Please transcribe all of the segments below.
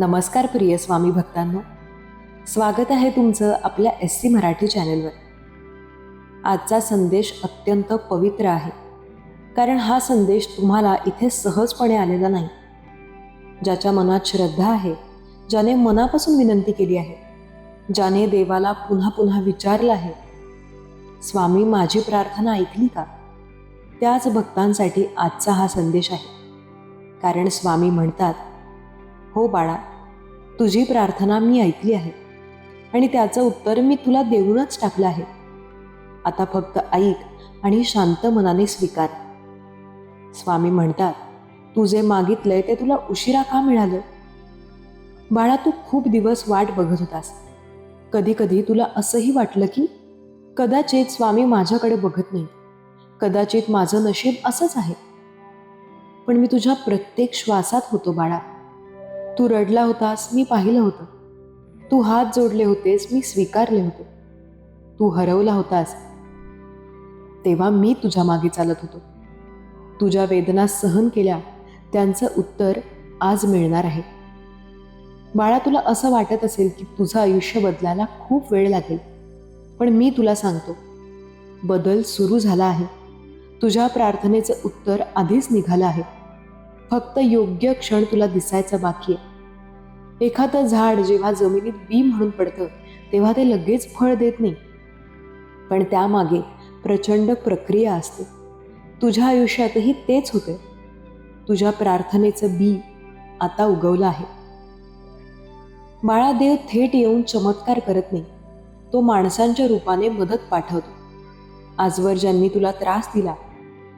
नमस्कार प्रिय स्वामी भक्तांनो, स्वागत आहे तुमचं आपल्या SC मराठी चॅनलवर. आजचा संदेश अत्यंत पवित्र आहे, कारण हा संदेश तुम्हाला इथे सहजपणे आलेला नाही. ज्याच्या मनात श्रद्धा आहे, ज्याने मनापासून विनंती केली आहे, ज्याने देवाला पुन्हा पुन्हा विचारलं आहे, स्वामी माझी प्रार्थना ऐकली का, त्याच भक्तांसाठी आजचा हा संदेश आहे. कारण स्वामी म्हणतात, हो बाळा, तुझी प्रार्थना मी ऐकली आहे आणि त्याचं उत्तर मी तुला देऊनच टाकलं आहे. आता फक्त ऐक आणि शांत मनाने स्वीकार. स्वामी म्हणतात, तू जे मागितलंय ते तुला उशिरा का मिळालं? बाळा, तू खूप दिवस वाट बघत होतास. कधी कधी तुला असंही वाटलं की कदाचित स्वामी माझ्याकडे बघत नाही, कदाचित माझं नशीब असंच आहे. पण मी तुझ्या प्रत्येक श्वासात होतो बाळा. तू रडला होतास, मी पाहिलं होतं. तू हात जोडले होतेस, मी स्वीकारले होते. तू हरवला होतास, तेव्हा मी तुझ्या मागे चालत होतो. तुझ्या वेदना सहन केल्या, त्यांचं उत्तर आज मिळणार आहे. बाळा, तुला असं वाटत असेल की तुझं आयुष्य बदलायला खूप वेळ लागेल, पण मी तुला सांगतो, बदल सुरू झाला आहे. तुझ्या प्रार्थनेचं उत्तर आधीच निघालं आहे. फक्त योग्य क्षण तुला दिसायचं बाकी आहे. एखादं झाड जेव्हा जमिनीत बी म्हणून पडतं तेव्हा ते लगेच फळ देत नाही, पण त्यामागे प्रचंड प्रक्रिया असते. तुझ्या आयुष्यातही तेच होते. तुझ्या प्रार्थनेचं बी आता उगवलं आहे. बाळा, देव थेट येऊन चमत्कार करत नाही, तो माणसांच्या रूपाने मदत पाठवतो. आजवर ज्यांनी तुला त्रास दिला,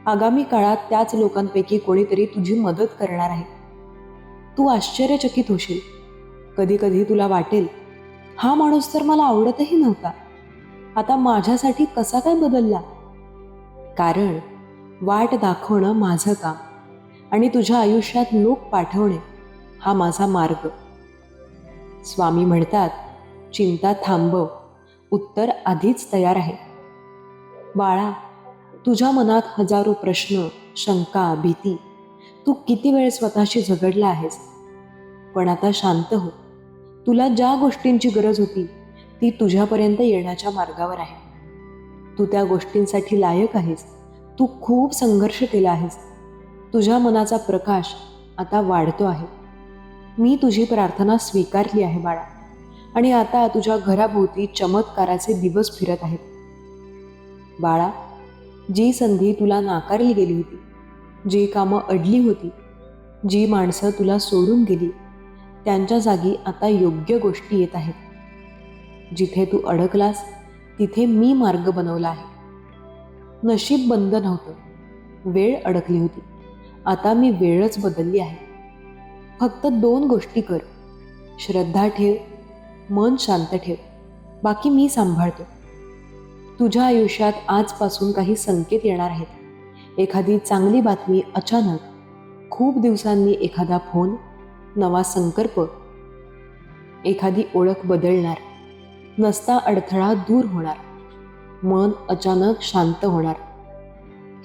आगामी काळात त्याच लोकांपैकी कोणीतरी तुझी मदत करणार आहे. तू आश्चर्यचकित होशील. कधी कधी तुला वाटेल, हा माणूस तर मला आवडतही नव्हता, आता माझ्यासाठी कसा काय बदलला? कारण वाट दाखवणं माझं काम आणि तुझ्या आयुष्यात लोक पाठवणे हा माझा मार्ग. स्वामी म्हणतात, चिंता थांबव, उत्तर आधीच तयार आहे. बाळा, तुझ्या मनात हजारो प्रश्न, शंका, भीती. तू किती वेळ स्वतःशी झगडला आहेस. पण आता शांत हो. तुला ज्या गोष्टींची गरज होती ती तुझ्यापर्यंत येण्याच्या मार्गावर आहे. तू त्या गोष्टींसाठी लायक आहेस. तू खूप संघर्ष केला आहेस. तुझ्या मनाचा प्रकाश आता वाढतो आहे. मी तुझी प्रार्थना स्वीकारली आहे बाळा, आणि आता तुझ्या घराभोवती चमत्काराचे दिवस फिरत आहेत. बाळा, जी संधी तुला नाकारली गेली होती, जी कामं अडली होती, जी माणसं तुला सोडून गेली, त्यांच्या जागी आता योग्य गोष्टी येत आहेत. जिथे तू अडकलास तिथे मी मार्ग बनवला आहे. नशीब बंद नव्हतं, वेळ अडकली होती. आता मी वेळच बदलली आहे. फक्त 2 गोष्टी कर. श्रद्धा ठेव, मन शांत ठेव, बाकी मी सांभाळतो. तुझ्या आयुष्यात आजपासून काही संकेत येणार आहेत. एखादी चांगली बातमी अचानक, खूप दिवसांनी एखादा फोन, नवा संकल्प, एखादी ओळख बदलणार, नसता अडथळा दूर होणार, मन अचानक शांत होणार.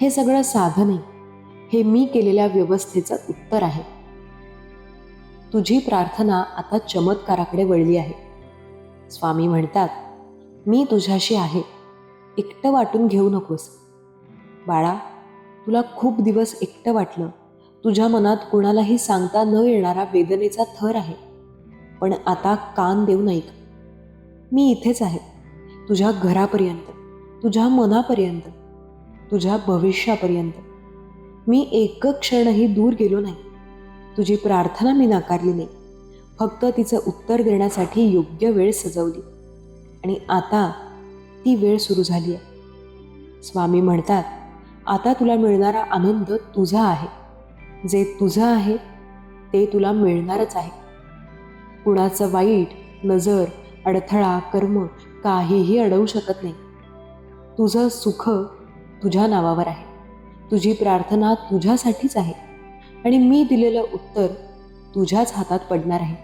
हे सगळं साधन आहे. हे मी केलेल्या व्यवस्थेचं उत्तर आहे. तुझी प्रार्थना आता चमत्काराकडे वळली आहे. स्वामी म्हणतात, मी तुझ्याशी आहे, एकटं वाटून घेऊ नकोस. बाळा, तुला खूप दिवस एकटं वाटलं. तुझ्या मनात कोणालाही सांगता न येणारा वेदनेचा थर आहे. पण आता कान देऊन ऐक. मी इथेच आहे, तुझ्या घरापर्यंत, तुझ्या मनापर्यंत, तुझ्या भविष्यापर्यंत. मी एक क्षणही दूर गेलो नाही. तुझी प्रार्थना मी नाकारली नाही, फक्त तिचं उत्तर देण्यासाठी योग्य वेळ सजवली. आणि आता ती वेळ सुरू झाली आहे. स्वामी म्हणतात, आता तुला मिळणारा आनंद तुझा आहे. जे तुझं आहे ते तुला मिळणारच आहे. कुणाचं वाईट, नजर, अडथळा, कर्म काहीही अडवू शकत नाही. तुझं सुख तुझ्या नावावर आहे. तुझी प्रार्थना तुझ्यासाठीच आहे, आणि मी दिलेलं उत्तर तुझ्याच हातात पडणार आहे.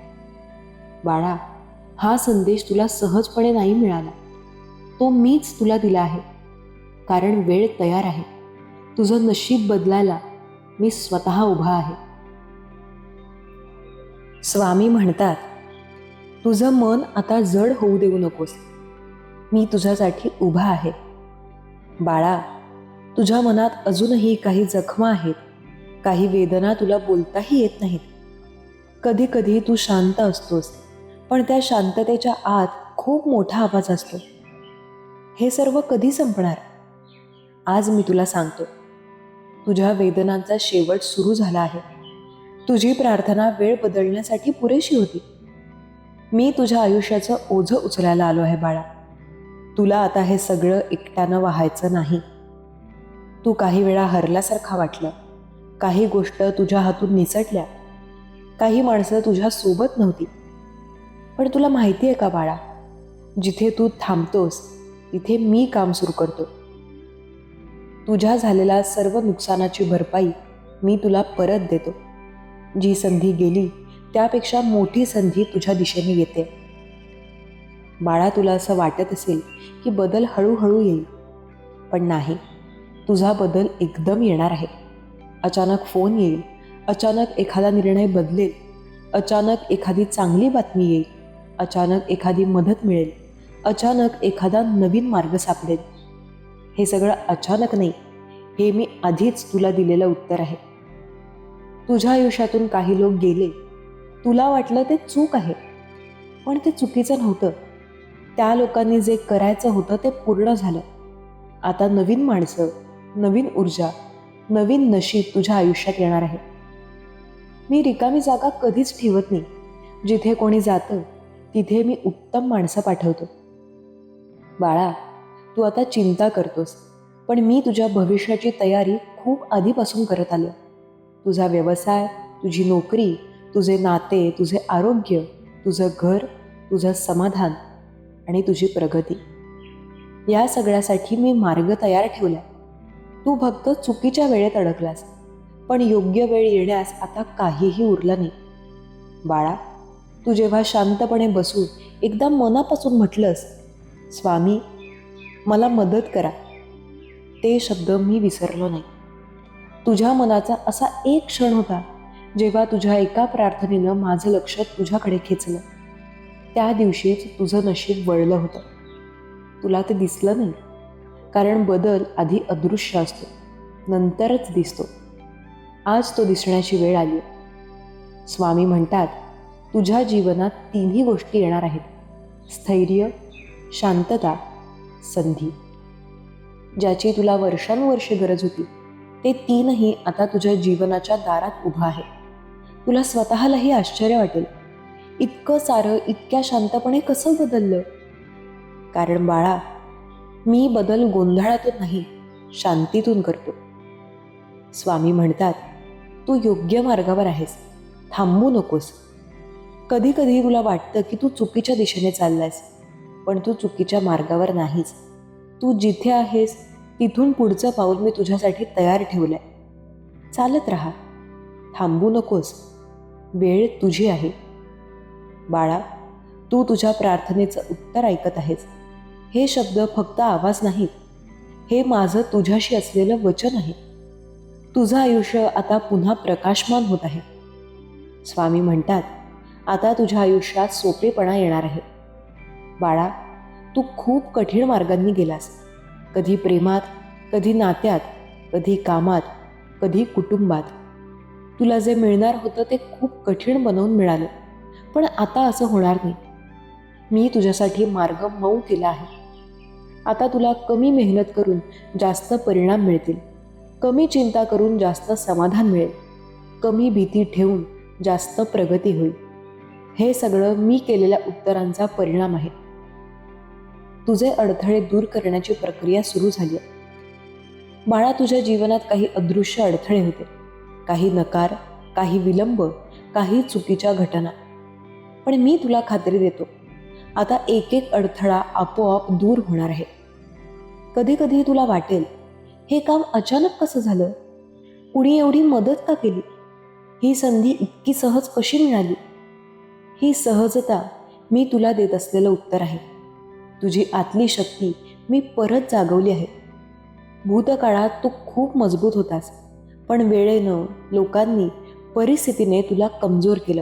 बाळा, हा संदेश तुला सहजपणे नाही मिळाला, तो मीच तुला दिला आहे. कारण वेळ तयार आहे. तुझं नशीब बदलायला मी स्वतः उभा आहे. स्वामी म्हणतात, तुझं मन आता जड होऊ देऊ नकोस. मी तुझ्यासाठी उभा आहे. बाळा, तुझ्या मनात अजूनही काही जखमा आहेत, काही वेदना तुला बोलताही येत नाहीत. कधी कधी तू शांत असतोस, पण त्या शांततेच्या आत खूप मोठा आवाज असतो. हे सर्व कधी संपणार? आज मी तुला सांगतो, तुझ्या वेदनांचा शेवट सुरू झाला आहे. तुझी प्रार्थना वेळ बदलण्यासाठी पुरेशी होती. मी तुझ्या आयुष्याचं ओझं उचलायला आलो आहे बाळा. तुला आता हे सगळं एकट्यानं वाहायचं नाही. तू काही वेळा हरल्यासारखा वाटलं, काही गोष्ट तुझ्या हातून निसटल्या, काही माणसं तुझ्या सोबत नव्हती. पण तुला माहिती आहे का बाळा, जिथे तू थांबतोस तिथे मी काम सुरू करतो. तुझ्या झालेल्या सर्व नुकसानाची भरपाई मी तुला परत देतो. जी संधी गेली त्यापेक्षा मोठी संधी तुझ्या दिशेने येते. बाळा, तुला असं वाटत असेल की बदल हळूहळू येईल, पण नाही. तुझा बदल एकदम येणार आहे. अचानक फोन येईल, अचानक एखादा निर्णय बदलेल, अचानक एखादी चांगली बातमी येईल, अचानक एखादी मदत मिळेल, अचानक एखादा नवीन मार्ग सापडेल. हे सगळं अचानक नाही, हे मी आधीच तुला दिलेलं उत्तर आहे. तुझ्या आयुष्यातून काही लोक गेले, तुला वाटलं ते चूक आहे, पण ते चुकीचं नव्हतं. त्या लोकांनी जे करायचं होतं ते पूर्ण झालं. आता नवीन माणसं, नवीन ऊर्जा, नवीन नशीब तुझ्या आयुष्यात येणार आहे. मी रिकामी जागा कधीच ठेवत नाही. जिथे कोणी जातं तिथे मी उत्तम माणसं पाठवतो. बाळा, तू आता चिंता करतोस, पण मी तुझ्या भविष्याची तयारी खूप आधीपासून करत आलो. तुझा व्यवसाय, तुझी नोकरी, तुझे नाते, तुझे आरोग्य, तुझं घर, तुझं समाधान आणि तुझी प्रगती, या सगळ्यासाठी मी मार्ग तयार ठेवला. तू फक्त चुकीच्या वेळेत अडकलास, पण योग्य वेळ येण्यास आता काहीही उरलं नाही. बाळा, तू जेव्हा शांतपणे बसून एकदा मनापासून म्हटलंस, स्वामी मला मदत करा, ते शब्द मी विसरलो नाही. तुझ्या मनाचा असा एक क्षण होता जेव्हा तुझ्या एका प्रार्थनेनं माझं लक्ष तुझ्याकडे खेचलं. त्या दिवशीच तुझं नशीब वळलं होतं. तुला ते दिसलं नाही, कारण बदल आधी अदृश्य असतो, नंतरच दिसतो. आज तो दिसण्याची वेळ आली. स्वामी म्हणतात, तुझ्या जीवनात तिन्ही गोष्टी येणार आहेत: स्थैर्य, शांतता, संधी. ज्याची तुला वर्षानुवर्षे गरज होती, ते तीनही आता तुझ्या जीवनाच्या दारात उभं आहे. तुला स्वतःलाही आश्चर्य वाटेल, इतकं सारं इतक्या शांतपणे कसं बदललं? कारण बाळा, मी बदल गोंधळातून नाही, शांतीतून करतो. स्वामी म्हणतात, तू योग्य मार्गावर आहेस, थांबू नकोस. कधी कधी तुला वाटतं की तू चुकीच्या दिशेने चाललायस, पण तू चुकीच्या मार्गावर नाहीस. तू जिथे आहेस तिथून पुढचं पाऊल मी तुझ्यासाठी तयार ठेवलंय. चालत राहा, थांबू नकोस. वेळ तुझी आहे. बाळा, तू तुझ्या प्रार्थनेचं उत्तर ऐकत आहेस. हे शब्द फक्त आवाज नाहीत, हे माझं तुझ्याशी असलेलं वचन आहे. तुझं आयुष्य आता पुन्हा प्रकाशमान होत आहे. स्वामी म्हणतात, आता तुझ्या आयुष्यात सोपेपणा येणार आहे. बाळा, तू खूप कठीण मार्गांनी गेलास. कधी प्रेमात, कधी नात्यात, कधी कामात, कधी कुटुंबात. तुला जे मिळणार होतं ते खूप कठीण बनवून मिळालं, पण आता असं होणार नाही. मी तुझ्यासाठी मार्ग मऊ केला आहे. आता तुला कमी मेहनत करून जास्त परिणाम मिळतील, कमी चिंता करून जास्त समाधान मिळेल, कमी भीती ठेवून जास्त प्रगती होईल. हे सगळं मी केलेल्या उत्तरांचा परिणाम आहे. तुझे अडथळे दूर करण्याची प्रक्रिया सुरू झाली आहे. बाळा, तुझ्या जीवनात काही अदृश्य अडथळे होते, काही नकार, काही विलंब, काही चुकीच्या घटना. पण मी तुला खात्री देतो, आता एक एक अडथळा आपोआप दूर होणार आहे. कधी कधी तुला वाटेल, हे काम अचानक कसं झालं? कुणी एवढी मदत का केली? ही संधी इतकी सहज कशी मिळाली? ही सहजता मी तुला देत असलेलं उत्तर आहे. तुझी आतली शक्ती मी परत जागवली आहे. भूतकाळात तू खूप मजबूत होतास, पण वेळेनं, लोकांनी, परिस्थितीने तुला कमजोर केलं.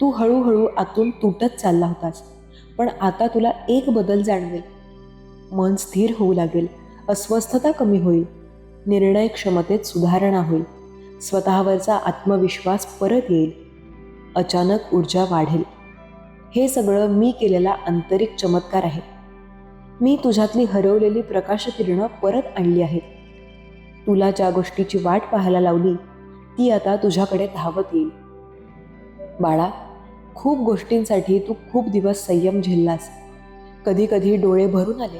तू हळूहळू आतून तुटत चालला होतास, पण आता तुला एक बदल जाणवेल. मन स्थिर होऊ लागेल, अस्वस्थता कमी होईल, निर्णय क्षमतेत सुधारणा होईल, स्वतःवरचा आत्मविश्वास परत येईल, अचानक ऊर्जा वाढेल. हे सगळं मी केलेला आंतरिक चमत्कार आहे. मी तुझ्यातली हरवलेली प्रकाशकिरणं परत आणली आहेत. तुला ज्या गोष्टीची वाट पाहायला लावली ती आता तुझ्याकडे धावत येईल. बाळा, खूप गोष्टींसाठी तू खूप दिवस संयम झेललास. कधी कधी डोळे भरून आले,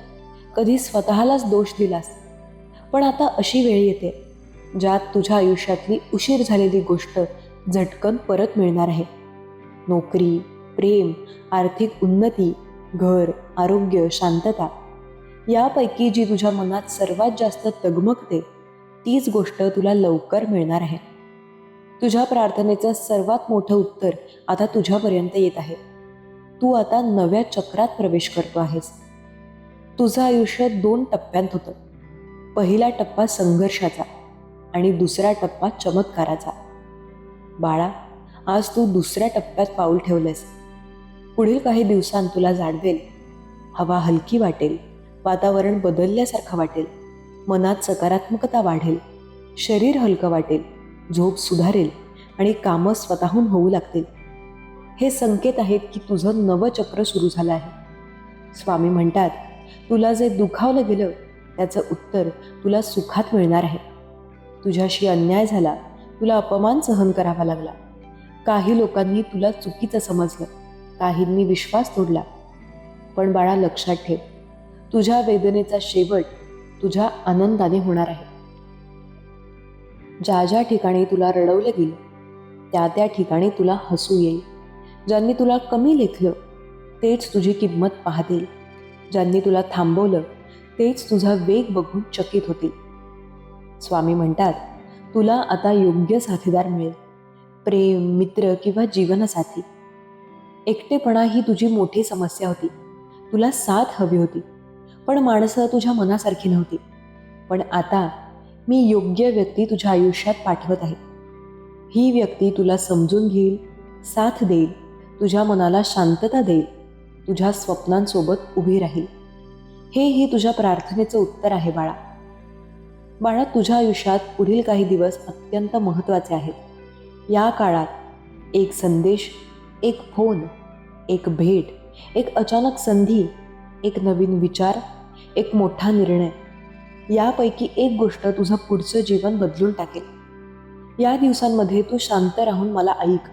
कधी स्वतःलाच दोष दिलास. पण आता अशी वेळ येते ज्यात तुझ्या आयुष्यातली उशीर झालेली गोष्ट झटकन परत मिळणार आहे. नोकरी, प्रेम, आर्थिक उन्नती, घर, आरोग्य, शांतता, यापैकी जी तुझ्या मनात सर्वात जास्त तगमगते तीच गोष्ट तुला लवकर मिळणार आहे. तुझ्या प्रार्थनेचं सर्वात मोठं उत्तर आता तुझ्यापर्यंत येत आहे. तू आता नव्या चक्रात प्रवेश करतो आहेस. तुझं आयुष्य 2 टप्प्यांत होतं. पहिला टप्पा संघर्षाचा आणि दुसरा टप्पा चमत्काराचा. बाळा, आज तू दुसऱ्या टप्प्यात पाऊल ठेवलंस. पुढील काही दिवसांत तुला जाणवेल, हवा हलकी वाटेल, वातावरण बदलल्यासारखं वाटेल, मनात सकारात्मकता वाढेल, शरीर हलकं वाटेल, झोप सुधारेल आणि कामं स्वतःहून होऊ लागतील. हे संकेत आहेत की तुझं नवं चक्र सुरू झालं आहे. स्वामी म्हणतात, तुला जे दुखावलं गेलं त्याचं उत्तर तुला सुखात मिळणार आहे. तुझ्याशी अन्याय झाला, तुला अपमान सहन करावा लागला. काही लोकांनी तुला चुकीचं समजलं, काहींनी विश्वास तोडला. पण बाळा, लक्षात ठेव, तुझ्या वेदनेचा शेवट तुझ्या आनंदाने होणार आहे. ज्या ज्या ठिकाणी तुला रडवलं गेलं त्या त्या ठिकाणी तुला हसू येईल. ज्यांनी तुला कमी लेखलं तेच तुझी किंमत पाहतील. ज्यांनी तुला थांबवलं तेच तुझा वेग बघून चकित होतील. स्वामी म्हणतात, तुला आता योग्य साथीदार मिळेल. प्रेम, मित्र किंवा जीवनसाथी. एकटेपणा ही तुझी मोठी समस्या होती. तुला साथ हवी होती, पण माणसं तुझ्या मनासारखी नव्हती. पण आता मी योग्य व्यक्ती तुझ्या आयुष्यात पाठवत आहे. ही व्यक्ती तुला समजून घेईल, साथ देईल, तुझ्या मनाला शांतता देईल, तुझ्या स्वप्नांसोबत उभी राहील. हेही तुझ्या प्रार्थनेचं उत्तर आहे बाळा. बाळा, तुझ्या आयुष्यात पुढील काही दिवस अत्यंत महत्त्वाचे आहेत. या काळात एक संदेश, एक फोन, एक भेट, एक अचानक संधी, एक नवीन विचार, एक मोठा निर्णय, यापैकी एक गोष्ट तुझं पुढचं जीवन बदलून टाकेल. या दिवसांमध्ये तू शांत राहून मला ऐक.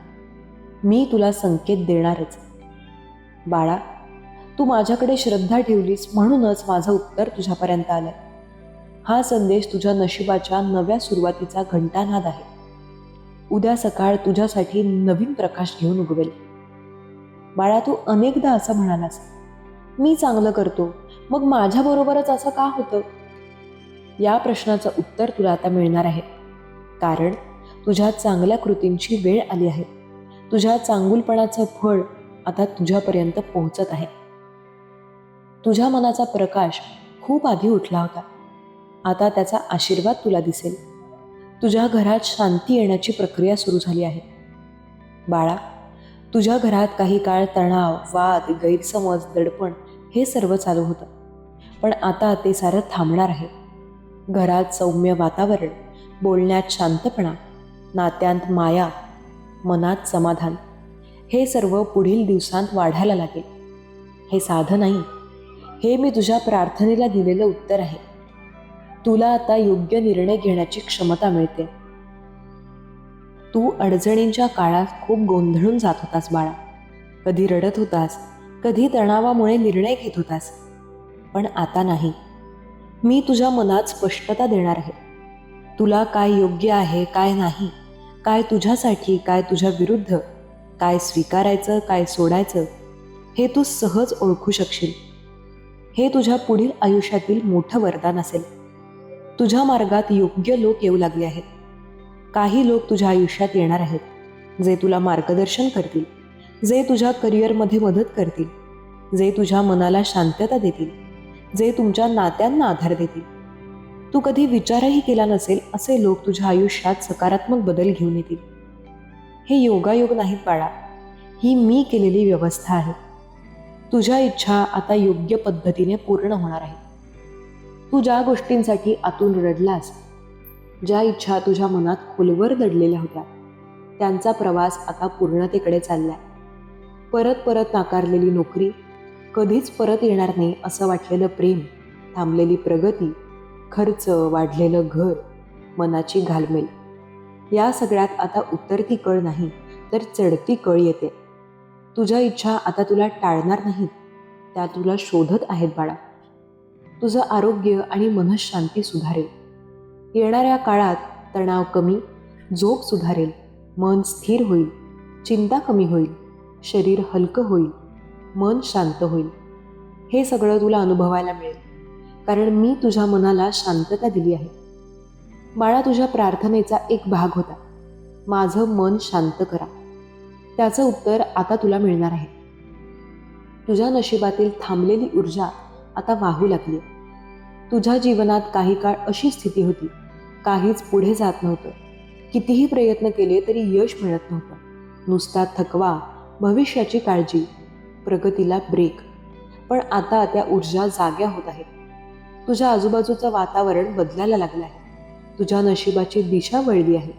मी तुला संकेत देणारच. बाळा, तू माझ्याकडे श्रद्धा ठेवलीस म्हणूनच माझं उत्तर तुझ्यापर्यंत आलंय. हा संदेश तुझ्या नशिबाच्या नव्या सुरुवातीचा घंटानाद आहे. उद्या सकाळ तुझ्यासाठी नवीन प्रकाश घेऊन उगवेल. बाळा, तू अनेकदा असं म्हणालास, मी चांगलं करतो, मग माझ्याबरोबरच असं का होतं? या प्रश्नाचं उत्तर तुला आता मिळणार आहे. कारण तुझ्या चांगल्या कृतींची वेळ आली आहे. तुझ्या चांगुलपणाचं फळ आता तुझ्यापर्यंत पोहोचत आहे. तुझ्या मनाचा प्रकाश खूप आधी उठला होता. आता त्याचा आशीर्वाद तुला दिसेल. तुझ्या घरात शांती येण्याची प्रक्रिया सुरू झाली आहे. बाळा, तुझ्या घरात काही काळ तणाव, वाद, गैरसमज, दडपण हे सर्व चालू होतं. पण आता ते सारं थांबणार आहे. घरात सौम्य वातावरण, बोलण्यात शांतपणा, नात्यांत माया, मनात समाधान, हे सर्व पुढील दिवसांत वाढायला लागेल. हे साधं नाही, हे मी तुझ्या प्रार्थनेला दिलेलं उत्तर आहे. तुला आता योग्य निर्णय घेण्याची क्षमता मिळते. तू अडचणींच्या काळात खूप गोंधळून जात होतास बाळा. कधी रडत होतास, कधी तणावामुळे निर्णय घेत होतास. पण आता नाही. मी तुझ्या मनात स्पष्टता देणार आहे. तुला काय योग्य आहे, काय नाही, काय तुझ्यासाठी, काय तुझ्या विरुद्ध, काय स्वीकारायचं, काय सोडायचं, हे तू सहज ओळखू शकशील. हे तुझ्या पुढील आयुष्यातील मोठं वरदान असेल. तुझ्या मार्गात योग्य लोक येऊ लागले आहेत. काही लोक तुझ्या आयुष्यात येणार आहेत, जे तुला मार्गदर्शन करतील, जे तुझ्या करिअरमध्ये मदत करतील, जे तुझ्या मनाला शांतता देतील, जे तुमच्या नात्यांना आधार देतील. तू कधी विचारही केला नसेल असे लोक तुझ्या आयुष्यात सकारात्मक बदल घेऊन येतील. हे योगायोग नाहीत बाळा, ही मी केलेली व्यवस्था आहे. तुझ्या इच्छा आता योग्य पद्धतीने पूर्ण होणार आहे. तू ज्या गोष्टींसाठी आतून रडलास, ज्या इच्छा तुझ्या मनात खोलवर दडलेल्या होत्या, त्यांचा प्रवास आता पूर्णतेकडे चाललाय. परत परत नाकारलेली नोकरी, कधीच परत येणार नाही असं वाटलेलं प्रेम, थांबलेली प्रगती, खर्च, वाढलेलं घर, मनाची घालमेल, या सगळ्यात आता उतरती कळ नाही तर चढती कळ येते. तुझ्या इच्छा आता तुला टाळणार नाहीत, त्या तुला शोधत आहेत बाळा. तुझं आरोग्य आणि मनःशांती सुधारेल. येणाऱ्या काळात तणाव कमी, झोप सुधारेल, मन स्थिर होईल, चिंता कमी होईल, शरीर हलकं होईल, मन शांत होईल. हे सगळं तुला अनुभवायला मिळेल, कारण मी तुझ्या मनाला शांतता दिली आहे. बाळा, तुझ्या प्रार्थनेचा एक भाग होता, माझं मन शांत करा. त्याचं उत्तर आता तुला मिळणार आहे. तुझ्या नशिबातील थांबलेली ऊर्जा आता वाहू लागली. तुझ्या जीवनात काही काळ अशी स्थिती होती, काहीच पुढे जात नव्हतं. कितीही प्रयत्न केले तरी यश मिळत नव्हतं. नुसता थकवा, भविष्याची काळजी, प्रगतीला ब्रेक. पण आता त्या ऊर्जा जाग्या होत आहेत. तुझ्या आजूबाजूचं वातावरण बदलायला लागलं आहे. तुझ्या नशिबाची दिशा वळली आहे.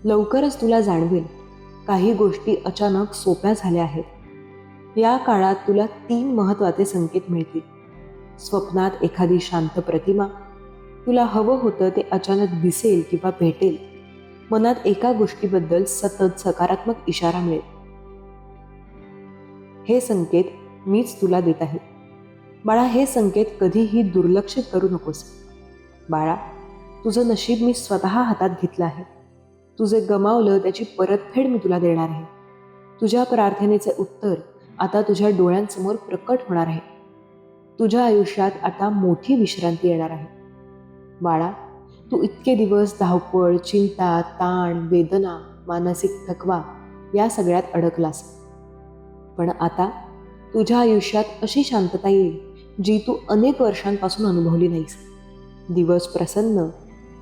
लवकरच तुला जाणवेल, काही गोष्टी अचानक सोप्या झाल्या आहेत. या काळात तुला 3 महत्त्वाचे संकेत मिळतील. स्वप्नात एखादी शांत प्रतिमा, तुला हवं होतं ते अचानक दिसेल किंवा भेटेल. मनात एका गोष्टीबद्दल सतत सकारात्मक इशारा मिळेल. हे संकेत मीच तुला देत आहे. बाळा, हे संकेत कधीही दुर्लक्षित करू नकोस. बाळा, तुझं नशीब मी स्वतः हातात घेतलं आहे. तुझे गमावलं त्याची परतफेड मी तुला देणार आहे. तुझ्या प्रार्थनेचे उत्तर आता तुझ्या डोळ्यांसमोर प्रकट होणार आहे. तुझ्या आयुष्यात आता मोठी विश्रांती येणार आहे. बाळा, तू इतके दिवस धावपळ, चिंता, ताण, वेदना, मानसिक थकवा या सगळ्यात अडकलास. पण आता तुझ्या आयुष्यात अशी शांतता येईल जी तू अनेक वर्षांपासून अनुभवली नाहीस. दिवस प्रसन्न,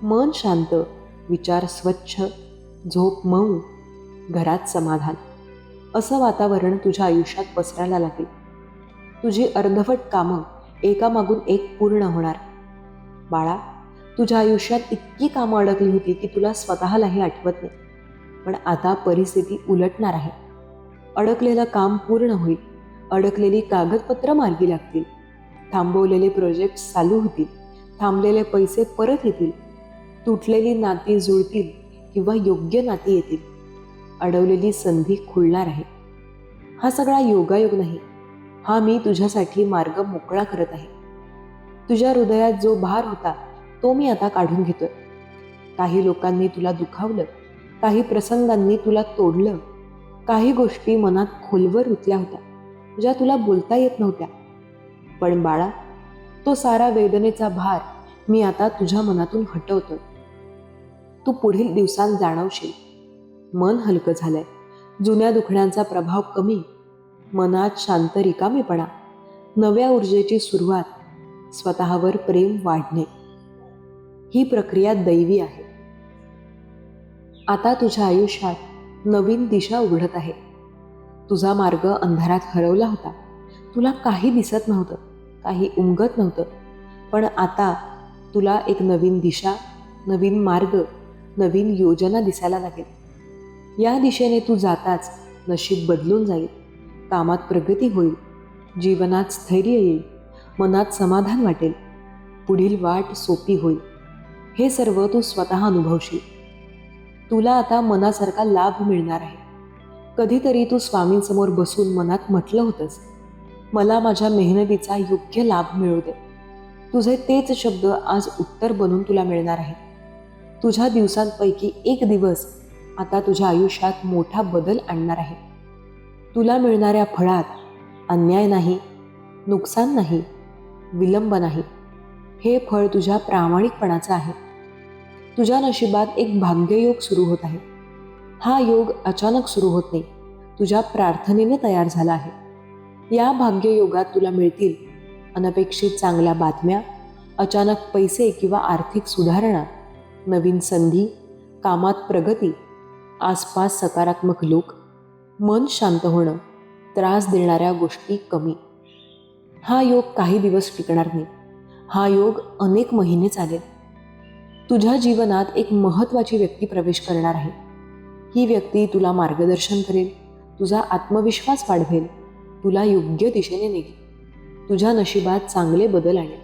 मन शांत, विचार स्वच्छ, झोप मऊ, घरात समाधान, असं वातावरण तुझ्या आयुष्यात पसरायला लागेल. तुझी अर्धवट कामं एकामागून एक पूर्ण होणार. बाळा, तुझ्या आयुष्यात इतकी कामं अडकली होती की तुला स्वतःलाही आठवत नाही. पण आता परिस्थिती उलटणार आहे. अडकलेलं काम पूर्ण होईल. अडकलेली कागदपत्र मार्गी लागतील. थांबवलेले प्रोजेक्ट चालू होतील. थांबलेले पैसे परत येतील. तुटलेली नाती जुळतील किंवा योग्य नाती येतील. अडवलेली संधी खुलणार आहे. हा सगळा योगायोग नाही, हा मी तुझ्यासाठी मार्ग मोकळा करत आहे. तुझ्या हृदयात जो भार होता तो मी आता काढून घेतोय. काही लोकांनी तुला दुखावलं, काही प्रसंगांनी तुला तोडलं, काही गोष्टी मनात खोलवर रुतल्या होत्या ज्या तुला बोलता येत नव्हत्या. पण बाळा, तो सारा वेदनेचा भार मी आता तुझ्या मनातून हटवतोय. तू पुढील दिवसांत जाणवशील, मन हलकं झालंय, जुन्या दुखण्यांचा प्रभाव कमी, मनात शांत रिकामेपणा, नव्या ऊर्जेची सुरुवात, स्वतःवर प्रेम वाढणे. ही प्रक्रिया दैवी आहे. आता तुझ्या आयुष्यात नवीन दिशा उघडत आहे. तुझा मार्ग अंधारात हरवला होता. तुला काही दिसत नव्हतं, काही उमगत नव्हतं. पण आता तुला एक नवीन दिशा, नवीन मार्ग, नवीन योजना दिसायला लागेल. या दिशेने तू जाताच नशीब बदलून जाईल. कामात प्रगती होईल, जीवनात स्थैर्य येईल, मनात समाधान वाटेल, पुढील वाट सोपी होईल. हे सर्व तू स्वतः अनुभवशील. तुला आता मनासारखा लाभ मिळणार आहे. कधीतरी तू स्वामींसमोर बसून मनात म्हटलं होतंस, मला माझ्या मेहनतीचा योग्य लाभ मिळू दे. तुझे तेच शब्द आज उत्तर बनून तुला मिळणार आहे. तुझ्या दिवसांपैकी एक दिवस आता तुझ्या आयुष्यात मोठा बदल आणणार आहे. तुला मिळणाऱ्या फळात अन्याय नाही, नुकसान नाही, विलंब नाही. हे फळ तुझ्या प्रामाणिकपणाचं आहे. तुझ्या नशिबात एक भाग्ययोग सुरू होत आहे. हा योग अचानक सुरू होत नाही, तुझ्या प्रार्थनेने तयार झाला आहे. या भाग्ययोगात तुला मिळतील अनपेक्षित चांगल्या बातम्या, अचानक पैसे किंवा आर्थिक सुधारणा, नवीन संधी, कामात प्रगती, आसपास सकारात्मक लोक, मन शांत होणं, त्रास देणाऱ्या गोष्टी कमी. हा योग काही दिवस टिकणार नाही. हा योग अनेक महिने चालेल. तुझ्या जीवनात एक महत्त्वाची व्यक्ती प्रवेश करणार आहे. ही व्यक्ती तुला मार्गदर्शन करेल, तुझा आत्मविश्वास वाढवेल, तुला योग्य दिशेने नेईल, तुझ्या नशिबात चांगले बदल आणेल.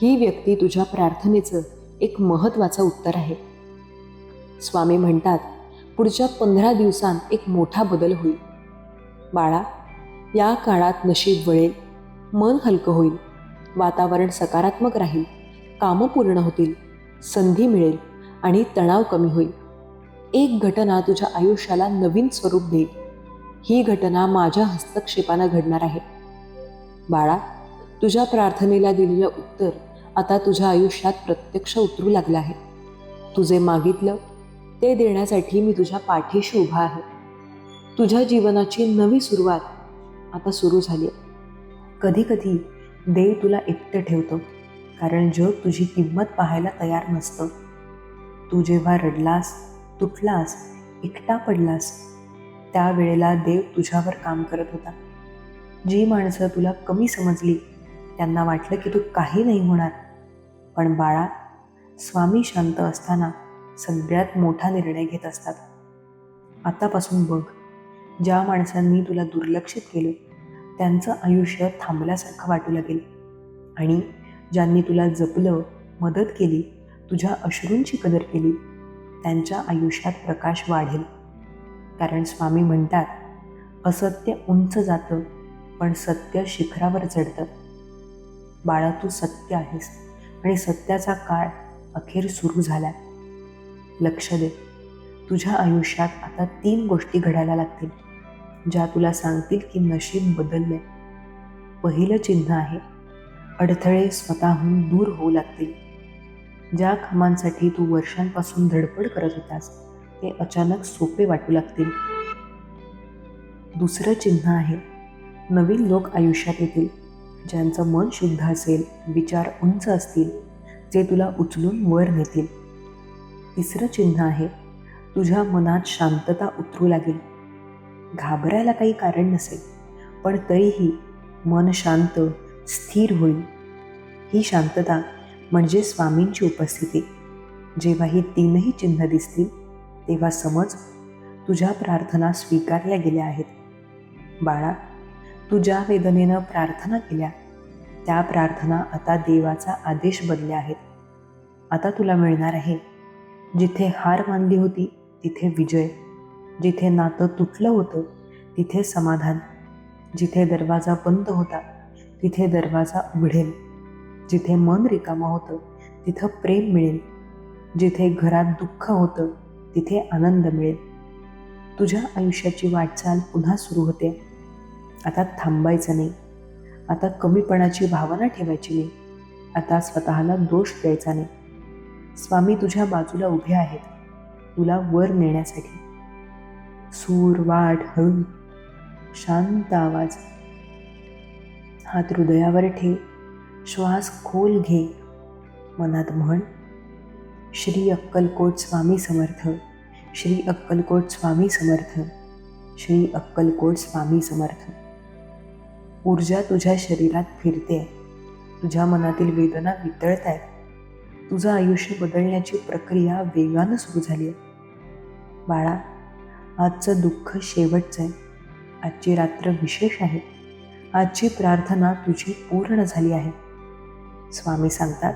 ही व्यक्ती तुझ्या प्रार्थनेचं एक महत्त्वाचं उत्तर आहे. स्वामी म्हणतात, पुढच्या 15 दिवसांत एक मोठा बदल होईल. बाळा, या काळात नशीब वळेल, मन हलकं होईल, वातावरण सकारात्मक राहील, कामं पूर्ण होतील, संधी मिळेल आणि तणाव कमी होईल. एक घटना तुझ्या आयुष्याला नवीन स्वरूप देईल. ही घटना माझ्या हस्तक्षेपानं घडणार आहे. बाळा, तुझ्या प्रार्थनेला दिलेलं उत्तर आता तुझ्या आयुष्यात प्रत्यक्ष उतरू लागलं आहे. तुझे मागितलं ते देण्यासाठी मी तुझ्या पाठीशी उभा आहे. तुझ्या जीवनाची नवी सुरुवात आता सुरू झाली आहे. कधी कधी देव तुला एकटं ठेवतो, कारण जग तुझी किंमत पाहायला तयार नसतं. तू जेव्हा रडलास, तुटलास, एकटा पडलास, त्यावेळेला देव तुझ्यावर काम करत होता. जी माणसं तुला कमी समजली त्यांना वाटलं की तू काही नाही होणार. पण बाळा, स्वामी शांत असताना सगळ्यात मोठा निर्णय घेत असतात. आतापासून बघ, ज्या माणसांनी तुला दुर्लक्षित केलं त्यांचं आयुष्य थांबल्यासारखं वाटू लागेल. आणि ज्यांनी तुला जपलं, मदत केली, तुझ्या अश्रूंची कदर केली, त्यांच्या आयुष्यात प्रकाश वाढेल. कारण स्वामी म्हणतात, असत्य उंच जातं पण सत्य शिखरावर चढतं. बाळा, तू सत्य आहेस आणि सत्याचा काळ अखेर सुरू झाला. लक्ष दे, तुझ्या आयुष्यात आता 3 गोष्टी घडायला लागतील ज्या तुला सांगतील की नशीब बदलले. पहिलं चिन्ह आहे, अडथळे स्वतःहून दूर होऊ लागतील. ज्या कामांसाठी तू वर्षांपासून धडपड करत होतास ते अचानक सोपे वाटू लागतील. दुसरं चिन्ह आहे, नवीन लोक आयुष्यात येतील ज्यांचं मन शुद्ध असेल, विचार उंच असतील, जे तुला उचलून वर नेतील. तिसरं चिन्ह आहे, तुझ्या मनात शांतता उतरू लागेल. घाबरायला काही कारण नसेल, पण तरीही मन शांत, स्थिर होईल. ही शांतता म्हणजे स्वामींची उपस्थिती. जेव्हा ही 3ही चिन्ह दिसतील तेव्हा समज, तुझ्या प्रार्थना स्वीकारल्या गेल्या आहेत. बाळा, तू ज्या वेदनेनं प्रार्थना केल्या त्या प्रार्थना आता देवाचा आदेश बनल्या आहेत. आता तुला मिळणार आहे, जिथे हार मानली होती तिथे विजय, जिथे नातं तुटलं होतं तिथे समाधान, जिथे दरवाजा बंद होता तिथे दरवाजा उघडेल, जिथे मन रिकामं होतं तिथं प्रेम मिळेल, जिथे घरात दुःख होतं तिथे आनंद मिळेल. तुझ्या आयुष्याची वाटचाल पुन्हा सुरू होते. आता थांबायचं नाही. आता कमीपणाची भावना ठेवायची नाही. आता स्वतःला दोष द्यायचा नाही. स्वामी तुझ्या बाजूला उभे आहेत, तुला वर नेण्यासाठी. सूर, वाट, हळू, शांत आवाज. हात हृदयावर ठेव, श्वास खोल घे, मनात म्हण, श्री अक्कलकोट स्वामी समर्थ, श्री अक्कलकोट स्वामी समर्थ, श्री अक्कलकोट स्वामी समर्थ. ऊर्जा तुझ्या शरीरात फिरते, तुझ्या मनातील वेदना वितळत आहेत. तुझं आयुष्य बदलण्याची प्रक्रिया वेगानं सुरू झाली आहे. बाळा, आजचं दुःख शेवटचं आहे. आजची रात्र विशेष आहे. आजची प्रार्थना तुझी पूर्ण झाली आहे. स्वामी सांगतात,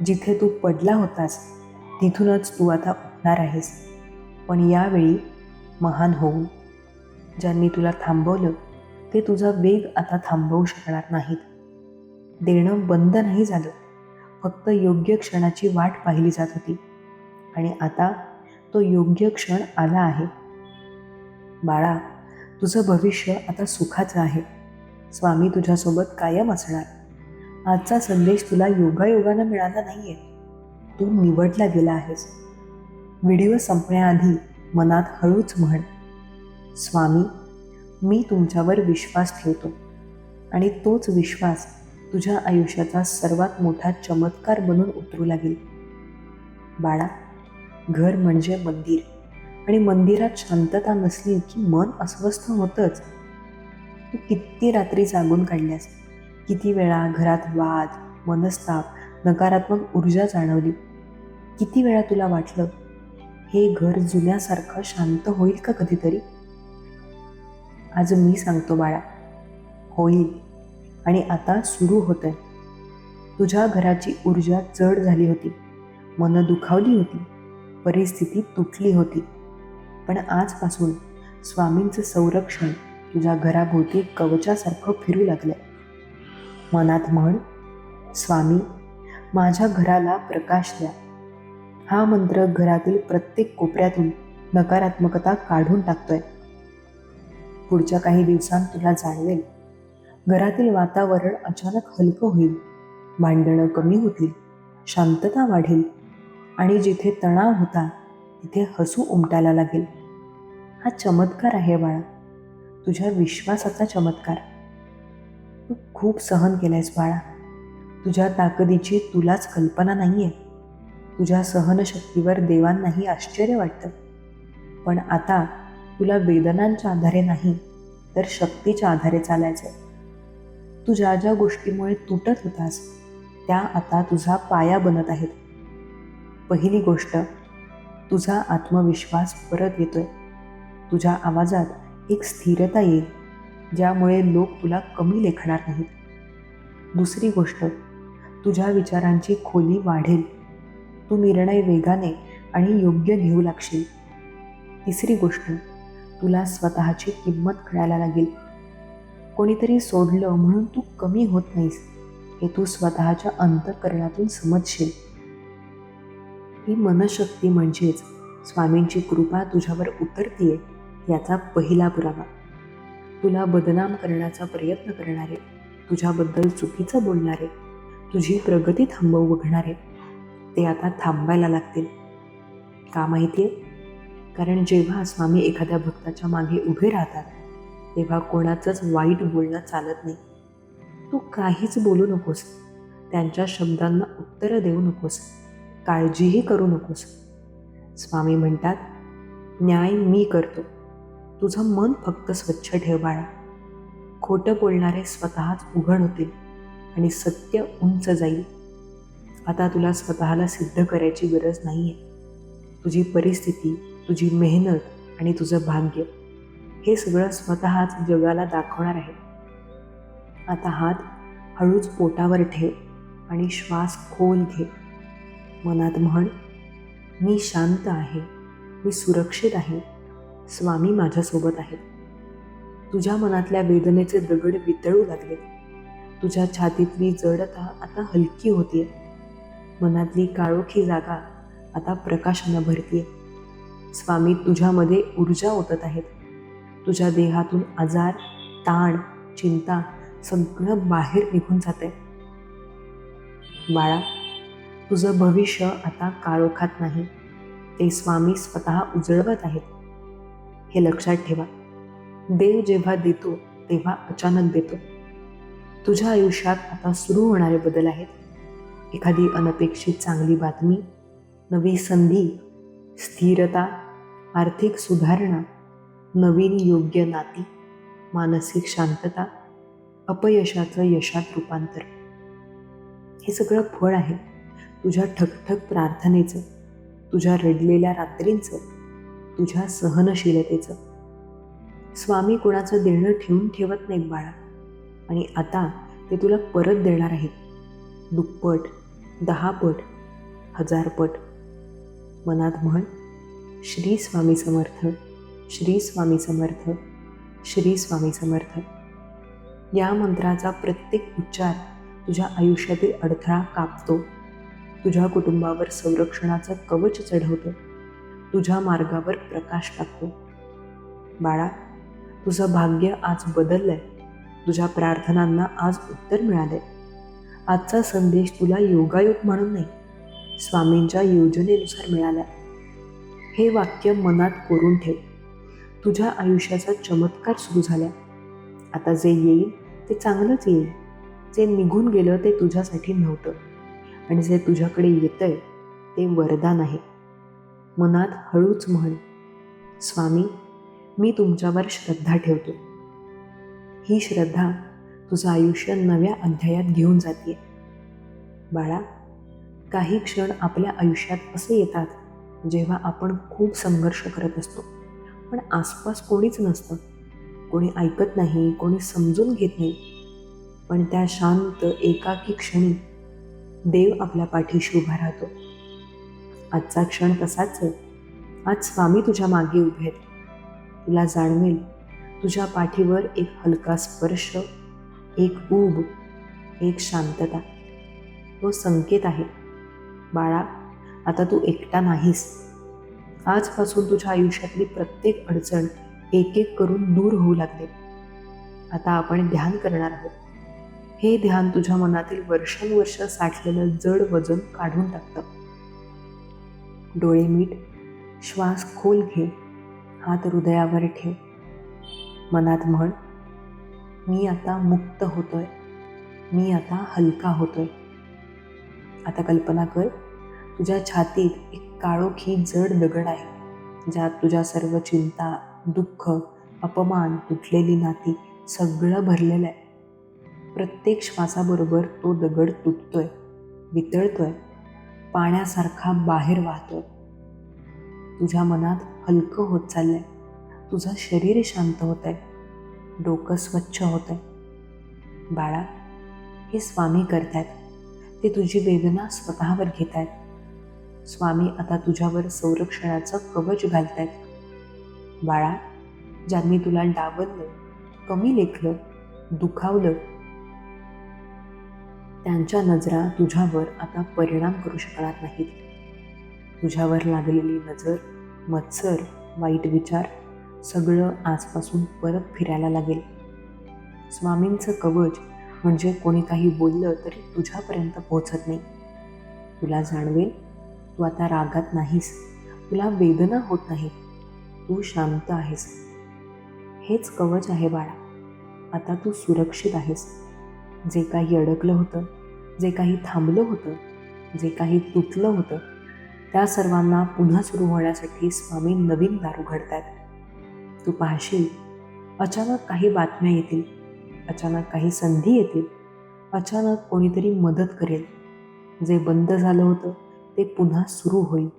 जिथे तू पडला होतास तिथूनच तू आता उठणार आहेस, पण यावेळी महान होऊन. ज्यांनी तुला थांबवलं ते तुझा वेग आता थांबवू शकणार नाहीत. देणं बंद नाही झालं, फक्त योग्य क्षणाची वाट पाहिली जात होती आणि आता तो योग्य क्षण आला आहे. बाळा, तुझं भविष्य आता सुखाचं आहे. स्वामी तुझ्यासोबत कायम असणार. आजचा संदेश तुला योगायोगानं मिळाला नाहीये, तू निवडला गेला आहेस. व्हिडिओ संपण्याआधी मनात हळूच म्हण, स्वामी, मी तुमच्यावर विश्वास ठेवतो. आणि तोच विश्वास तुझ्या आयुष्याचा सर्वात मोठा चमत्कार बनून उतरू लागेल. बाळा, घर म्हणजे मंदिर, आणि मंदिरात शांतता नसली की मन अस्वस्थ होतंच. तू किती रात्री जागून काढल्यास, किती वेळा घरात वाद, मनस्ताप, नकारात्मक ऊर्जा जाणवली. किती वेळा तुला वाटलं हे घर जुन्यासारखं शांत होईल का कधीतरी? आज मी सांगतो बाळा, होईल. आणि आता सुरू होतंय. तुझ्या घराची ऊर्जा जड झाली होती, मन दुखावली होती, परिस्थिती तुटली होती. पण आजपासून स्वामींचं संरक्षण तुझ्या घराभोवती कवचासारखं फिरू लागलंय. मनात म्हण, स्वामी माझ्या घराला प्रकाश द्या. हा मंत्र घरातील प्रत्येक कोपऱ्यातून नकारात्मकता काढून टाकतोय. पुढच्या काही दिवसांत तुला जाणवेल, घरातील वातावरण अचानक हलकं होईल, भांडणं कमी होतील, शांतता वाढेल आणि जिथे तणाव होता तिथे हसू उमटायला लागेल. हा चमत्कार आहे बाळा, तुझ्या विश्वासाचा चमत्कार. तू खूप सहन केलंयस बाळा. तुझ्या ताकदीची तुलाच कल्पना नाहीये. तुझ्या सहनशक्तीवर देवांनाही आश्चर्य वाटतं. पण आता तुला वेदनांच्या आधारे नाही तर शक्तीच्या आधारे चालायचंय. तू ज्या ज्या गोष्टीमुळे तुटत होतास त्या आता तुझा पाया बनत आहेत. पहिली गोष्ट, तुझा आत्मविश्वास परत येतोय. तुझ्या आवाजात एक स्थिरता येईल, ज्यामुळे लोक तुला कमी लेखणार नाहीत. दुसरी गोष्ट, तुझ्या विचारांची खोली वाढेल. तू निर्णय वेगाने आणि योग्य घेऊ लागशील. तिसरी गोष्ट, तुला स्वतःची किंमत कळायला लागेल. कोणीतरी सोडलं म्हणून तू कमी होत नाहीस हे तू स्वतःच्या अंतःकरणातून समजशील. ही मनशक्ती म्हणजेच स्वामींची कृपा तुझ्यावर उतरतीये याचा पहिला पुरावा. तुला बदनाम करण्याचा प्रयत्न करणारे, तुझ्याबद्दल चुकीचं बोलणारे, तुझी प्रगती थांबवू बघणारे, ते आता थांबायला लागतील. का माहितीये? कारण जेव्हा स्वामी एखाद्या भक्ताच्या मागे उभे राहतात तेव्हा कोणाचंच वाईट बोलणं चालत नाही. तू काहीच बोलू नकोस, त्यांच्या शब्दांना उत्तरं देऊ नकोस, काळजीही करू नकोस. स्वामी म्हणतात, न्याय मी करतो, तुझं मन फक्त स्वच्छ ठेव बाळा. खोटं बोलणारे स्वतःच उघड होतील आणि सत्य उंच जाईल. आता तुला स्वतःला सिद्ध करायची गरज नाहीये. तुझी परिस्थिती, तुझी मेहनत आणि तुझं भाग्य हे सगळं स्वतःच जगाला दाखवणार आहे. आता हात हळूच पोटावर ठेव आणि श्वास खोल घे. मनात म्हण, मी शांत आहे, मी सुरक्षित आहे, स्वामी माझ्यासोबत आहेत. तुझ्या मनातल्या वेदनेचे दगड वितळू लागले. तुझ्या छातीतली जडता आता हलकी होतीये. मनातली काळोखी जागा आता प्रकाशानं भरतीये. स्वामी तुझ्यामध्ये ऊर्जा ओतत आहेत. तुझ्या देहातून आजार, ताण, चिंता सगळं बाहेर निघून जातंय. बाळा, तुझं भविष्य आता काळोखात नाही, ते स्वामी स्वतः उजळवत आहेत. हे लक्षात ठेवा, देव जेव्हा देतो तेव्हा अचानक देतो. तुझ्या आयुष्यात आता सुरू होणारे बदल आहेत. एखादी अनपेक्षित चांगली बातमी, नवी संधी, स्थिरता, आर्थिक सुधारणा, नवीन योग्य नाती, मानसिक शांतता, अपयशाचं यशात रूपांतर. हे सगळं फळ आहे तुझ्या ठकठक प्रार्थनेचं, तुझ्या रडलेल्या रात्रींचं, तुझ्या सहनशीलतेचं. स्वामी कुणाचं देणं ठेवून ठेवत नाहीत बाळा, आणि आता ते तुला परत देणार आहेत. दुप्पट, 10 पट, 1000 पट. मनात म्हण, श्री स्वामी समर्थ, श्री स्वामी समर्थ, श्री स्वामी समर्थ. या मंत्राचा प्रत्येक उच्चार तुझ्या आयुष्यातील अडथळा कापतो, तुझ्या कुटुंबावर संरक्षणाचं कवच चढवतो, तुझ्या मार्गावर प्रकाश टाकतो. बाळा, तुझं भाग्य आज बदललंय. तुझ्या प्रार्थनांना आज उत्तर मिळालंय. आजचा संदेश तुला योगायोग म्हणून नाही, स्वामींच्या योजनेनुसार मिळाला. हे वाक्य मनात कोरून ठेव. तुझ्या आयुष्याचा चमत्कार सुरू झाला. आता जे येईल ते चांगलंच येईल. जे निघून गेलं ते तुझ्यासाठी नव्हतं, आणि जे तुझ्याकडे येतंय ते वरदान आहे. मनात हळूच म्हण, स्वामी, मी तुमच्यावर श्रद्धा ठेवतो. ही श्रद्धा तुझं आयुष्य नव्या अध्यायात घेऊन जाते. बाळा, काही क्षण आपल्या आयुष्यात असे येतात जेव्हा आपण खूप संघर्ष करत असतो, पण आसपास कोणीच नसतं, कोणी ऐकत नाही, कोणी समजून घेत नाही. पण त्या शांत एकाकी क्षणी देव आपल्या पाठीशी उभा राहतो. आजचा क्षण तसाच आहे. आज स्वामी तुझ्या मागे उभे आहेत. तुला जाणवेल, तुझ्या पाठीवर एक हलका स्पर्श, एक ऊब, एक शांतता. तो संकेत आहे, बाळा, आता तू एकटा नाहीस. आजपासून तुझ्या आयुष्यातली प्रत्येक अडचण एक एक करून दूर होऊ लागते. आता आपण ध्यान करणार आहोत. हे ध्यान तुझ्या मनातील वर्षानुवर्ष साठलेलं जड वजन काढून टाकतं. डोळे मीट, श्वास खोल घे, हात हृदयावर ठेव. मनात म्हण, मी आता मुक्त होतोय, मी आता हलका होतोय. आता कल्पना कर, तुझ्या छातीत एक काळोखी जड दगड आहे, ज्यात तुझ्या सर्व चिंता, दुःख, अपमान, तुटलेली नाती सगळं भरलेलं आहे. प्रत्येक श्वासाबरोबर तो दगड तुटतोय, वितळतोय, पाण्यासारखा बाहेर वाहतोय. तुझ्या मनात हलकं होत चाललंय, तुझं शरीर शांत होत आहे, डोकं स्वच्छ होत आहे. बाळा, हे स्वामी करतायत. ते तुझी वेदना स्वतःवर घेत आहेत. स्वामी आता तुझ्यावर संरक्षणाचं कवच घालतायत. बाळा, ज्यांनी तुला डावललं, कमी लेखलं, दुखावलं, त्यांच्या नजरा तुझ्यावर आता परिणाम करू शकणार नाहीत. तुझ्यावर लागलेली नजर, मत्सर, वाईट विचार सगळं आजपासून परत फिरायला लागेल. स्वामींचं कवच म्हणजे कोणी काही बोललं तरी तुझ्यापर्यंत पोहोचत नाही. तुला जाणवेल, तू आता रागात नाहीस, तुला वेदना होत नाही, तू शांत आहेस. हेच कवच आहे बाळा. आता तू सुरक्षित आहेस. जे काही अडकलं होतं, जे काही थांबलं होतं, जे काही तुटलं होतं, त्या सर्वांना पुन्हा सुरू होण्यासाठी स्वामी नवीन दार उघडतायत. तू पाहशील, अचानक काही बातम्या येतील, अचानक काही संधी येतील, अचानक कोणीतरी मदत करेल. जे बंद झालं होतं ते पुन्हा सुरू होईल.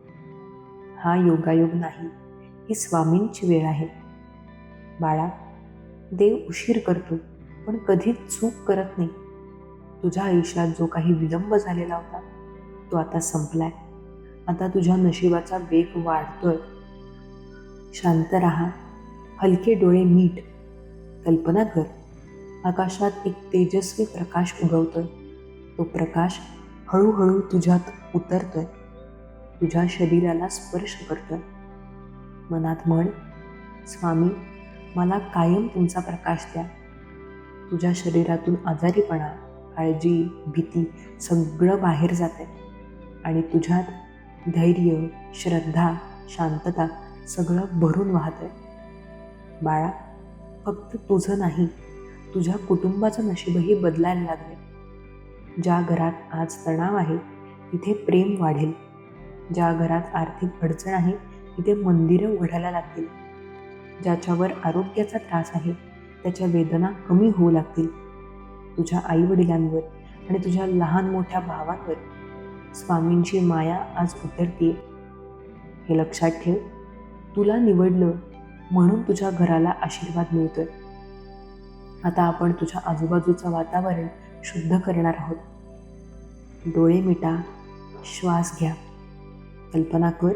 हा योगायोग नाही, ही स्वामींची वेळ आहे. बाळा, देव उशीर करतो, पण कधीच चूक करत नाही. तुझ्या आयुष्यात जो काही विलंब झालेला होता, तो आता संपलाय. आता तुझ्या नशिबाचा वेग वाढतोय. शांत राहा, हलके डोळे मीट. कल्पना कर, आकाशात एक तेजस्वी प्रकाश उगवतोय. तो प्रकाश हळूहळू तुझ्यात उतरतोय, तुझ्या शरीराला स्पर्श करतोय. मनात म्हण, स्वामी, मला कायम तुमचा प्रकाश द्या. तुझ्या शरीरातून आजारीपणा, काळजी, भीती सगळं बाहेर जाते आणि तुझ्यात धैर्य, श्रद्धा, शांतता सगळं भरून वाहतंय. बाळा, फक्त तुझं नाही, तुझ्या कुटुंबाचं नशीबही बदलायला लागले. ज्या घरात आज तणाव आहे तिथे प्रेम वाढेल. ज्या घरात आर्थिक अडचण आहे तिथे मंदिरं उघडायला लागतील. ज्याच्यावर आरोग्याचा त्रास आहे त्याच्या वेदना कमी होऊ लागतील. तुझ्या आईवडिलांवर आणि तुझ्या लहान मोठ्या भावांवर स्वामींची माया आज उतरतीये. हे लक्षात ठेव, तुला निवडलं म्हणून तुझ्या घराला आशीर्वाद मिळतोय. आता आपण तुझ्या आजूबाजूचं वातावरण शुद्ध करणार आहोत. डोळे मिटा, श्वास घ्या. कल्पना कर,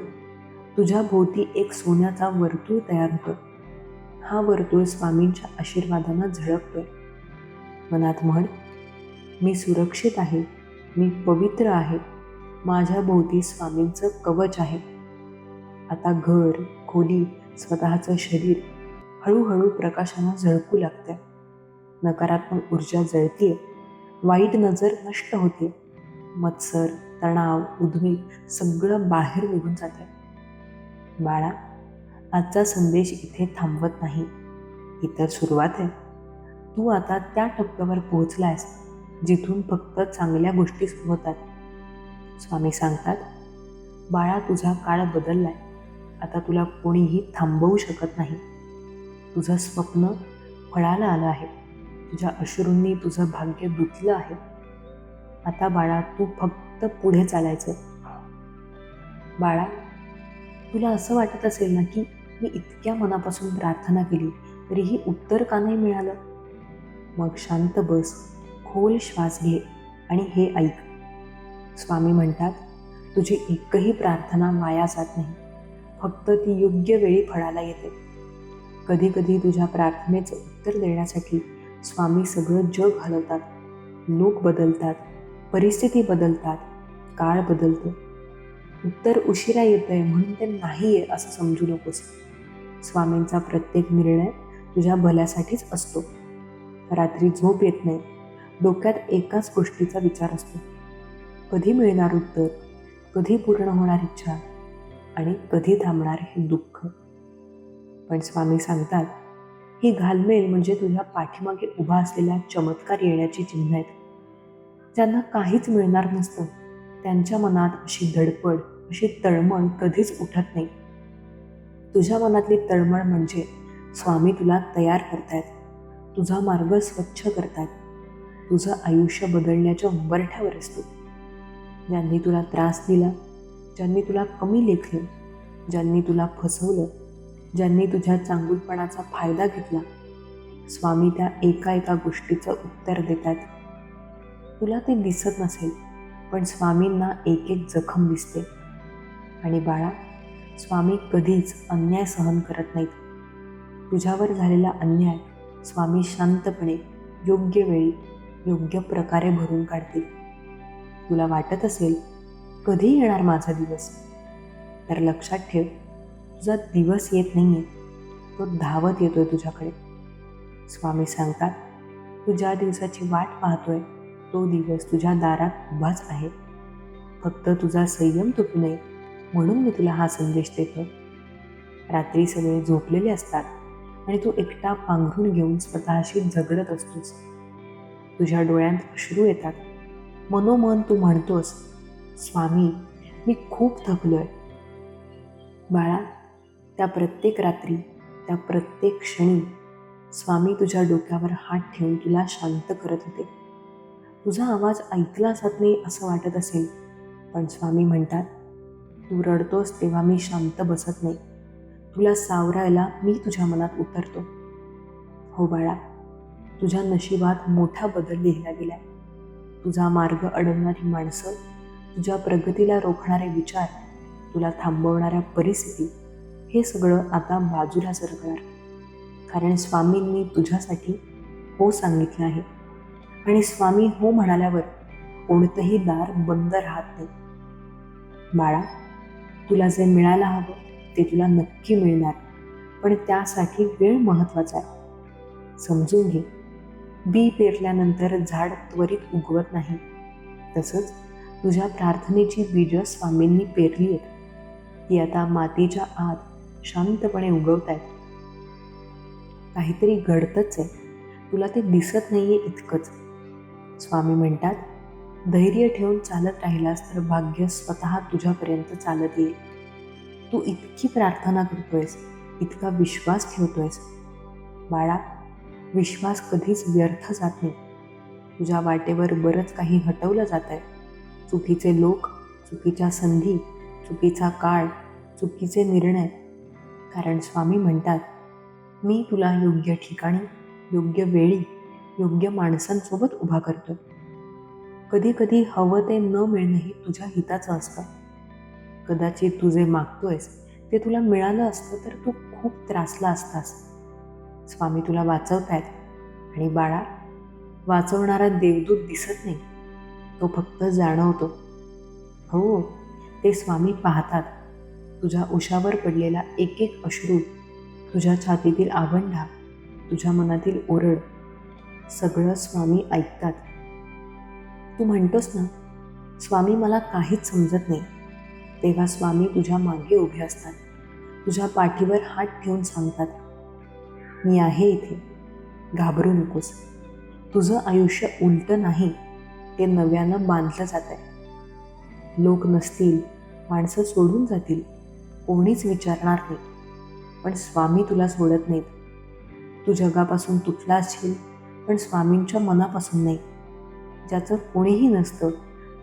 तुझ्या भोवती एक सोन्याचा वर्तुळ तयार होतं. हा वर्तुळ स्वामींच्या आशीर्वादानं झळकतोय. मनात म्हण, मी सुरक्षित आहे, मी पवित्र आहे, माझ्या भोवती स्वामींचं कवच आहे. आता घर, खोली, स्वतःचं शरीर हळूहळू प्रकाशानं झळकू लागतंय. नकारात्मक ऊर्जा जळतीये, वाईट नजर नष्ट होते, मत्सर, तणाव, उद्वेग सगळं बाहेर निघून जातंय. बाळा, आजचा संदेश इथे थांबवत नाही, ही तर सुरुवात आहे. तू आता त्या टप्प्यावर पोहोचलायस जिथून फक्त चांगल्या गोष्टी सुरू होतात. स्वामी सांगतात, बाळा, तुझा काळ बदललाय. आता तुला कोणीही थांबवू शकत नाही. तुझं स्वप्न फळाला आलं आहे. तुझ्या अश्रूंनी तुझं भाग्य धुतलं आहे. आता बाळा, तू फक्त पुढे चालायचं. बाळा, तुला असं वाटत असेल ना की मी इतक्या मनापासून प्रार्थना केली तरीही उत्तर का नाही मिळालं? मग शांत बस, खोल श्वास घे आणि हे ऐक. स्वामी म्हणतात, तुझी एकही प्रार्थना वाया जात नाही, फक्त ती योग्य वेळी फळाला येते. कधी कधी तुझ्या प्रार्थनेचं उत्तर देण्यासाठी स्वामी सगळं जग हलवतात. लोक बदलतात, परिस्थिती बदलतात, काळ बदलतो. उत्तर उशिरा येतंय म्हणून ते नाहीये असं समजू नकोस. स्वामींचा प्रत्येक निर्णय तुझ्या भल्यासाठीच असतो. रात्री झोप येत नाही, डोक्यात एकाच गोष्टीचा विचार असतो. कधी मिळणार उत्तर, कधी पूर्ण होणार इच्छा आणि कधी थांबणार हे दुःख. पण स्वामी सांगतात, ही घालमेल म्हणजे तुझ्या पाठीमागे उभा असलेला चमत्कार येण्याची चिन्ह आहेत. ज्यांना काहीच मिळणार नसतं त्यांच्या मनात अशी धडपड, अशी तळमळ कधीच उठत नाही. तुझ्या मनातली तळमळ म्हणजे स्वामी तुला तयार करतायत, तुझा मार्ग स्वच्छ करतायत, तुझं आयुष्य बदलण्याच्या उंबरठ्यावर असतो. ज्यांनी तुला त्रास दिला, ज्यांनी तुला कमी लेखलं, ज्यांनी तुला फसवलं, ज्यांनी तुझ्या चांगुलपणाचा फायदा घेतला, स्वामी त्या एका गोष्टीचं उत्तर देतात. तुला ते दिसत नसेल, पण स्वामींना एक एक जखम दिसते. आणि बाळा, स्वामी कधीच अन्याय सहन करत नाहीत. तुझ्यावर झालेला अन्याय स्वामी शांतपणे, योग्य वेळी, योग्य प्रकारे भरून काढतील. तुला वाटत असेल, कधी येणार माझा दिवस? तर लक्षात ठेव, तुझा दिवस येत नाहीये, तो धावत येतोय तुझ्याकडे. स्वामी सांगतात, तू ज्या दिवसाची वाट पाहतोय तो दिवस तुझ्या दारात उभाच आहे. फक्त तुझा संयम तुटू नये म्हणून मी तुला हा संदेश देतो. रात्री सगळे झोपलेले असतात आणि तू एकटा पांघरून घेऊन स्वतःशी झगडत असतोस. तुझ्या डोळ्यात अश्रू येतात. मनोमन तू म्हणतोस, स्वामी, मी खूप थकलोय. बाळा, त्या प्रत्येक रात्री, त्या प्रत्येक क्षणी स्वामी तुझ्या डोक्यावर हात ठेवून तुला शांत करत होते. तुझा आवाज ऐकला जात नाही असं वाटत असेल, पण स्वामी म्हणतात, तू रडतोस तेव्हा मी शांत बसत नाही. तुला सावरायला मी तुझ्या मनात उतरतो. हो बाळा, तुझ्या नशिबात मोठा बदल लिहिला गेलाय. तुझा मार्ग अडवणारी माणसं, तुझ्या प्रगतीला रोखणारे विचार, तुला थांबवणाऱ्या परिस्थिती, हे सगळं आता बाजूला सरकणार. कारण स्वामींनी तुझ्यासाठी हो सांगितलं आहे. आणि स्वामी हो म्हणाल्यावर कोणतंही दार बंद राहत नाही. बाळा, तुला जे मिळायला हवं ते तुला नक्की मिळणार, पण त्यासाठी वेळ महत्त्वाचा आहे. समजून घे, बी पेरल्यानंतर झाड त्वरित उगवत नाही. तसंच तुझ्या प्रार्थनेची बीजं स्वामींनी पेरली आहेत. ती आता मातीच्या आत शांतपणे उगवत आहेत. काहीतरी घडतंच आहे, तुला ते दिसत नाहीये इतकंच. स्वामी म्हणतात, धैर्य ठेवून चालत राहिलास तर भाग्य स्वतः तुझ्यापर्यंत चालत येईल. तू इतकी प्रार्थना करतोयस, इतका विश्वास ठेवतोयस. बाळा, विश्वास कधीच व्यर्थ जात नाही. तुझ्या वाटेवर बरंच काही हटवलं जात आहे. चुकीचे लोक, चुकीच्या संधी, चुकीचा काळ, चुकीचे निर्णय. कारण स्वामी म्हणतात, मी तुला योग्य ठिकाणी, योग्य वेळी, योग्य माणसांसोबत उभा करतो. कधी कधी हवं ते न मिळणंही तुझ्या हिताचं असतं. कदाचित तू जे मागतोयस ते तुला मिळालं असतं तर तू खूप त्रासला असतास. स्वामी तुला वाचवतायत. आणि बाळा, वाचवणारा देवदूत दिसत नाही, तो फक्त जाणवतो. हो, ते स्वामी पाहतात. तुझ्या उशावर पडलेला एक एक अश्रू, तुझ्या छातीतील आवंढा, तुझ्या मनातील ओरड, सगळं स्वामी ऐकतात. तू म्हणतोस ना, स्वामी मला काहीच समजत नाही, तेव्हा स्वामी तुझ्या मागे उभे असतात. तुझ्या पाठीवर हात ठेवून सांगतात, मी आहे इथे, घाबरू नकोस. तुझं आयुष्य उलटं नाही, ते नव्यानं बांधलं जात आहे. लोक नसतील, माणसं सोडून जातील, कोणीच विचारणार नाही, पण स्वामी तुला सोडत नाहीत. तू जगापासून तुटला असशील, पण स्वामींच्या मनापासून नाही. ज्याचं कोणीही नसतं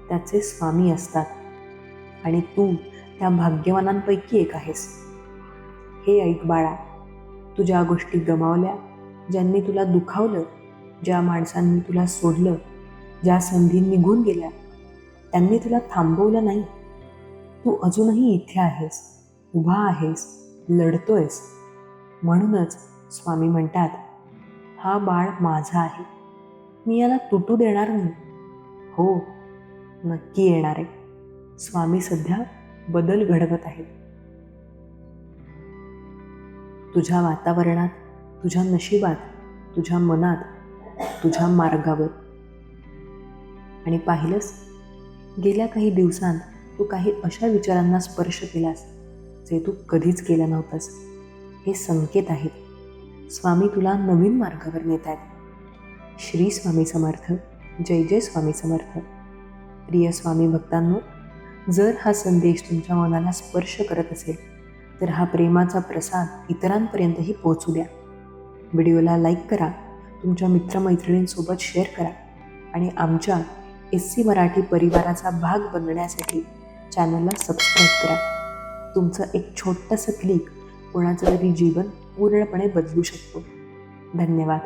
त्याचे स्वामी असतात, आणि तू त्या भाग्यवानांपैकी एक आहेस. हे ऐक बाळा, तू ज्या गोष्टी गमावल्या, ज्यांनी तुला दुखावलं, ज्या माणसांनी तुला सोडलं, ज्या संधी निघून गेल्या, त्यांनी तुला थांबवलं नाही. तू अजूनही इथे आहेस, उभा आहेस, लढतोयस. म्हणूनच स्वामी म्हणतात, हा बाळ माझा आहे, मी याला तुटू देणार नाही. हो, नक्की येणार आहे. स्वामी सध्या बदल घडवत आहेत. तुझ्या वातावरणात, तुझ्या नशिबात, तुझ्या मनात, तुझ्या मार्गावर. आणि पाहिलंस, गेल्या काही दिवसांत तू काही अशा विचारांना स्पर्श केलास जे तू कधीच केलं नव्हतंस. हे संकेत आहेत. स्वामी तुला नवीन मार्गावर नेत आहेत. श्री स्वामी समर्थ. जय जय स्वामी समर्थ. प्रिय स्वामी भक्तांनो, जर हा संदेश तुमच्या मनाला स्पर्श करत असेल तर हा प्रेमाचा प्रसाद इतरांपर्यंतही पोहोचू द्या. व्हिडिओला लाईक करा, तुमच्या मित्रमैत्रिणींसोबत शेअर करा, आणि आमच्या SC मराठी परिवाराचा भाग बनण्यासाठी चॅनलला सबस्क्राईब करा. तुमचं एक छोटंसं क्लिक कोणाचं तरी जीवन पूर्णपणे बदलू शकतो. धन्यवाद.